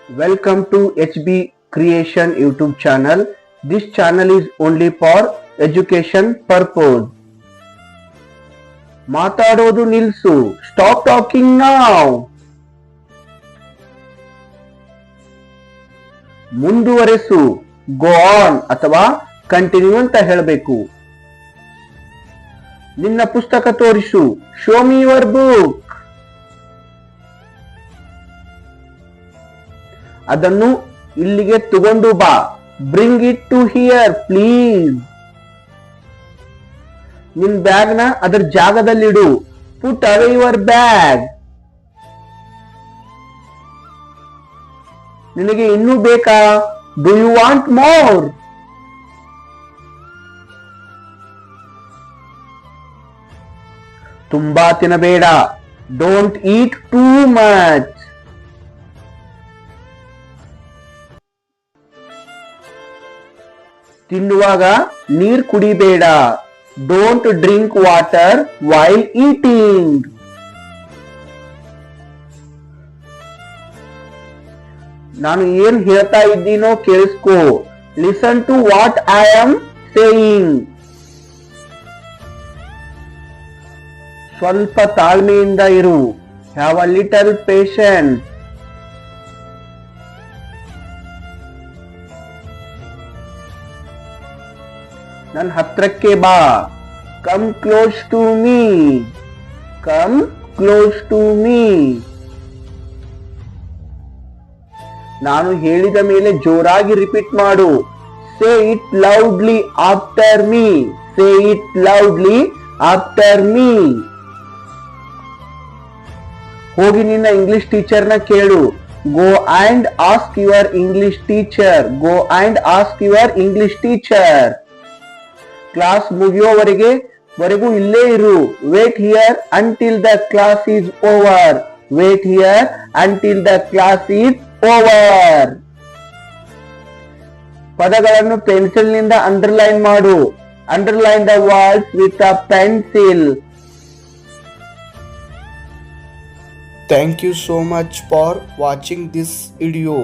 Welcome to HB Creation YouTube channel. This channel is only for education purpose. ಮಾತಾಡೋದು ನಿಲ್ಸು. Stop talking now. ಮುಂದುವರೆಸು. Go on ಅಥವಾ continue ಅಂತ ಹೇಳಬೇಕು. ನಿನ್ನ ಪುಸ್ತಕ ತೋರಿಸು. Show me your book. ಅದನ್ನು ಇಲ್ಲಿಗೆ ತಗೊಂಡು ಬಾ. Bring it to here please. ನಿನ್ ಬ್ಯಾಗ್ ನ ಅದರ ಜಾಗದಲ್ಲಿಡು. Put away your bag. ನಿನಗೆ ಇನ್ನೂ ಬೇಕಾ? Do you want more? ತುಂಬಾ ತಿನ್ನಬೇಡ. Don't eat too much. ತಿನ್ನುವಾಗ ನೀರ್ ಕುಡಿಬೇಡ. Don't drink water while eating. ನಾನು ಏನ್ ಹೇಳ್ತಾ ಇದ್ದೀನೋ ಕೇಳಿಸ್ಕೋ. Listen to what I am saying. ಸ್ವಲ್ಪ ತಾಳ್ಮೆಯಿಂದ ಇರು. Have a little patience. ನನ್ನ ಹತ್ರಕ್ಕೆ ಬಾ. Come close to me. Come close to me. ನಾನು ಹೇಳಿದ ಮೇಲೆ ಜೋರಾಗಿ ರಿಪೀಟ್ ಮಾಡು. Say it loudly after me. Say it loudly after me. ಹೋಗಿ ನಿನ್ನ ಇಂಗ್ಲಿಷ್ ಟೀಚರ್ ನ ಕೇಳು. Go and ask your English teacher. Go and ask your English teacher. Class ಮುಗಿಯೋವರೆಗೂ ಇಲ್ಲೇ ಇರು. Wait here until the class is over. Wait here until the class is over. ಪದಗಳನ್ನು pencil ನಿಂದ underline ಮಾಡು. Underline the words with a pencil. Thank you so much for watching this video.